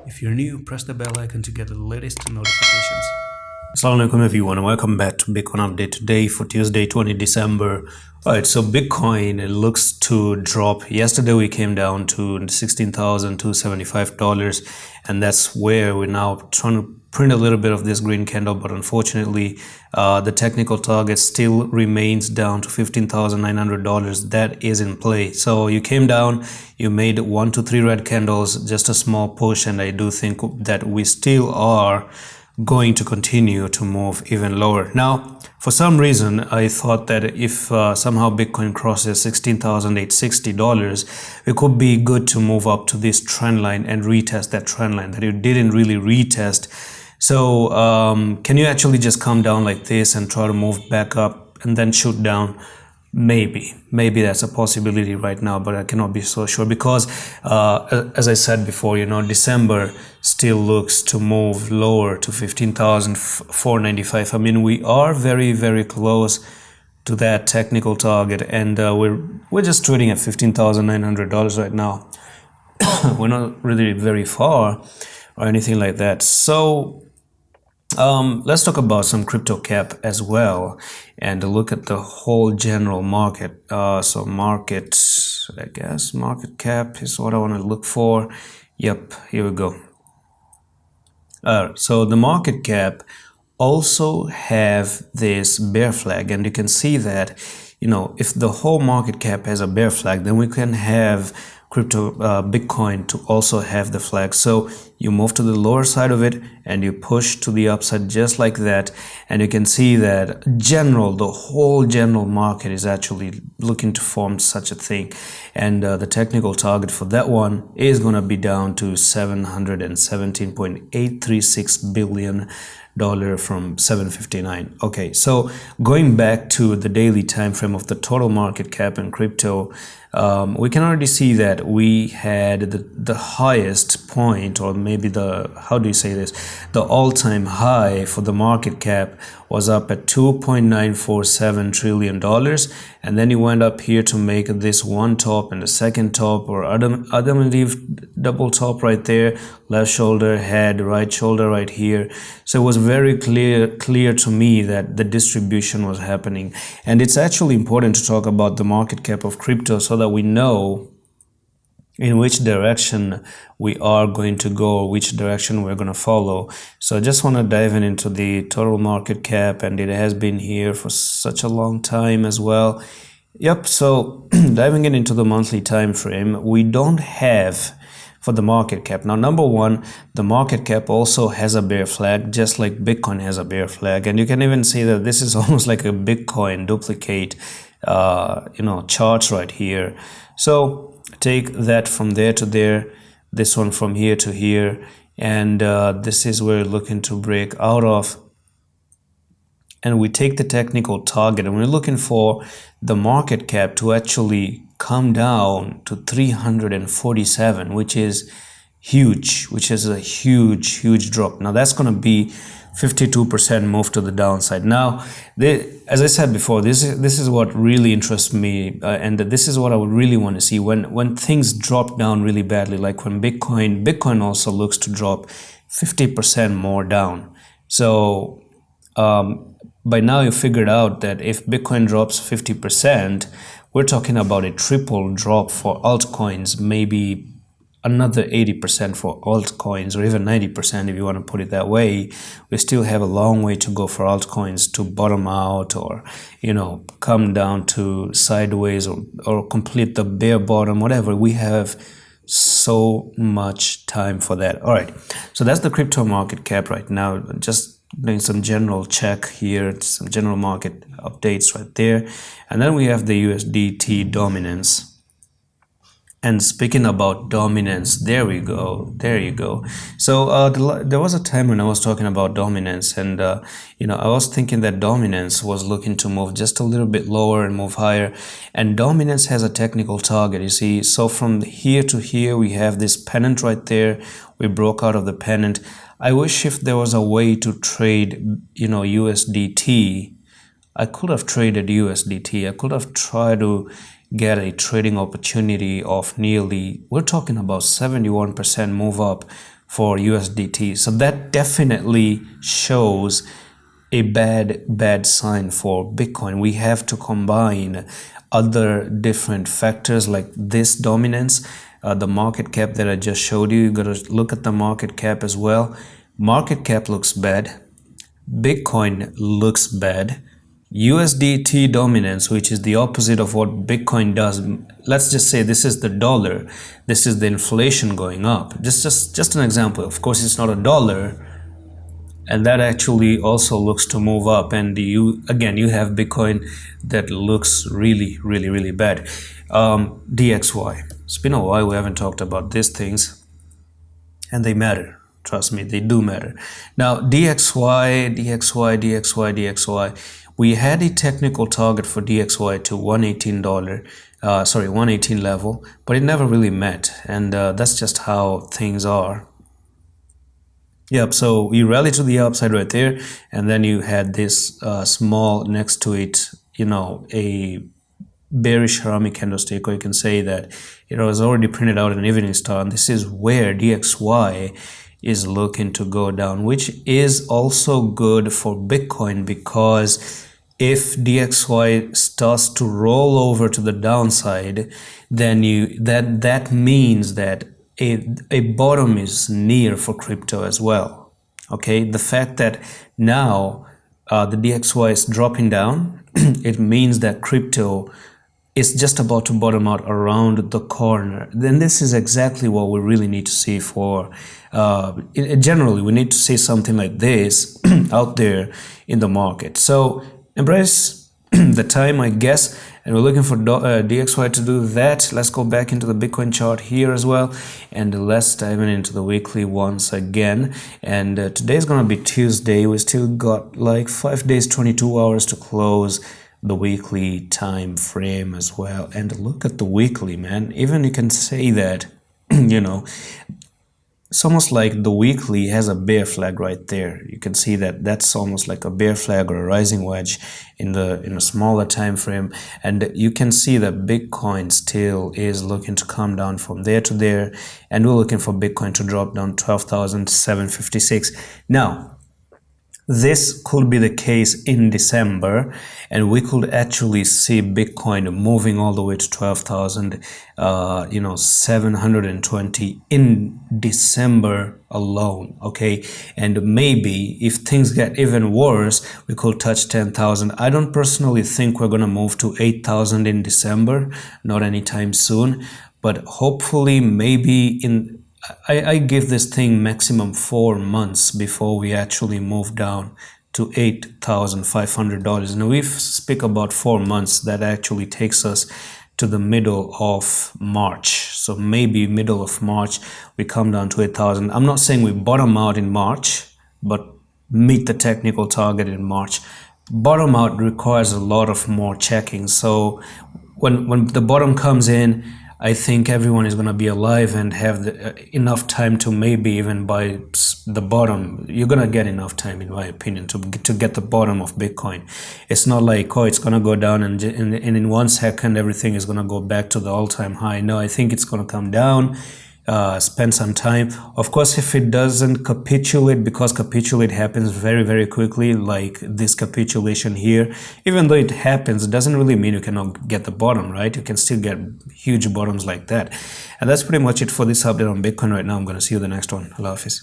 If you're new, press the bell icon to get the latest notifications. Assalamu alaikum everyone, and welcome back to Bitcoin update today for Tuesday 20 December. Alright, so Bitcoin, it looks to drop. Yesterday we came down to $16,275, and that's where we're now trying to print a little bit of this green candle, but unfortunately the technical target still remains down to $15,900. That is in play. So you came down, you made 1 to 3 red candles, just a small push, and I do think that we still are going to continue to move even lower. Now, for some reason, I thought that if somehow Bitcoin crosses $16,860, it could be good to move up to this trend line and retest that trend line that it didn't really retest. So can you actually just come down like this and try to move back up and then shoot down? Maybe that's a possibility right now, but I cannot be so sure because as I said before, December still looks to move lower to 15,495. I mean, we are very, very close to that technical target, and we're just trading at $15,900 right now. We're not really very far or anything like that. So let's talk about some crypto cap as well and look at the whole general market. So market, I guess market cap is what I want to look for. Yep, here we go. So the market cap also have this bear flag, and you can see that, if the whole market cap has a bear flag, then we can have crypto Bitcoin to also have the flag. So you move to the lower side of it and you push to the upside just like that, and you can see that the whole general market is actually looking to form such a thing, and the technical target for that one is going to be down to $717.836 billion from 759. Okay, so going back to the daily time frame of the total market cap in crypto, we can already see that we had the highest point, or maybe the all-time high for the market cap was up at $2.947 trillion, and then you went up here to make this one top and the second top, or Adam and Eve double top right there, left shoulder, head, right shoulder right here. So it was very clear to me that the distribution was happening, and it's actually important to talk about the market cap of crypto so that we know in which direction we are going to go, which direction we're going to follow. So I just want to dive into the total market cap, and it has been here for such a long time as well. Yep, so diving into the monthly time frame, we don't have for the market cap. Now, number one, the market cap also has a bear flag, just like Bitcoin has a bear flag, and you can even see that this is almost like a Bitcoin duplicate charts right here. So take that from there to there, this one from here to here, and this is where we're looking to break out of, and we take the technical target, and we're looking for the market cap to actually come down to 347, which is huge, which is a huge drop. Now that's going to be 52% move to the downside. Now, as I said before, this is what really interests me, and this is what I would really want to see when things drop down really badly, like when Bitcoin also looks to drop 50% more down. So by now you figured out that if Bitcoin drops 50%, we're talking about a triple drop for altcoins, maybe another 80% for altcoins, or even 90% if you want to put it that way. We still have a long way to go for altcoins to bottom out, or come down to sideways, or complete the bear bottom, whatever. We have so much time for that. All right, so that's the crypto market cap right now. Just doing some general check here, some general market updates right there, and then we have the USDT dominance. And speaking about dominance, there you go. So there was a time when I was talking about dominance, and I was thinking that dominance was looking to move just a little bit lower and move higher, and dominance has a technical target, you see. So from here to here we have this pennant right there. We broke out of the pennant. I wish if there was a way to trade USDT, I could have traded USDT. I could have tried to get a trading opportunity of nearly, we're talking about 71% move up for USDT. So that definitely shows a bad sign for Bitcoin. We have to combine other different factors like this dominance, the market cap that I just showed you. You got to look at the market cap as well. Market cap looks bad. Bitcoin looks bad. USDT dominance, which is the opposite of what Bitcoin does. Let's just say this is the dollar. This is the inflation going up. Just an example. Of course, it's not a dollar, and that actually also looks to move up. And you have Bitcoin that looks really bad. DXY. It's been a while we haven't talked about these things, and they matter. Trust me, they do matter. Now, DXY. We had a technical target for DXY to $118 level, but it never really met, and that's just how things are. Yep, so we rallied to the upside right there, and then you had this small next to it, a bearish ceramic candlestick, or you can say that it was already printed out an evening star, and this is where DXY is looking to go down, which is also good for Bitcoin, because if DXY starts to roll over to the downside, then that means that a bottom is near for crypto as well. Okay, the fact that now the DXY is dropping down, it means that crypto is just about to bottom out around the corner. Then this is exactly what we really need to see for generally we need to see something like this out there in the market. So embrace the time, I guess, and we're looking for DXY to do that. Let's go back into the Bitcoin chart here as well, and let's dive into the weekly once again. And today's gonna be Tuesday. We still got like 5 days, 22 hours to close the weekly time frame as well. And look at the weekly, man. Even you can say that it's almost like the weekly has a bear flag right there. You can see that that's almost like a bear flag or a rising wedge in a smaller time frame, and you can see that Bitcoin still is looking to come down from there to there, and we're looking for Bitcoin to drop down 12,756. Now, this could be the case in December, and we could actually see Bitcoin moving all the way to 12,720 in December alone. Okay, and maybe if things get even worse, we could touch 10,000. I don't personally think we're gonna move to 8,000 in December, not anytime soon, but hopefully maybe I give this thing maximum 4 months before we actually move down to $8,500. Now, we speak about 4 months, that actually takes us to the middle of March. So maybe middle of March we come down to 8,000. I'm not saying we bottom out in March, but meet the technical target in March. Bottom out requires a lot of more checking. So when the bottom comes in, I think everyone is going to be alive and have enough time to maybe even buy the bottom. You're going to get enough time, in my opinion, to get the bottom of Bitcoin. It's not like, oh, it's going to go down and in 1 second everything is going to go back to the all-time high. No, I think it's going to come down, spend some time. Of course, if it doesn't capitulate, because capitulate happens very quickly, like this capitulation here, even though it happens, it doesn't really mean you cannot get the bottom, right? You can still get huge bottoms like that. And that's pretty much it for this update on Bitcoin right now. I'm going to see you in the next one. Allah Hafiz.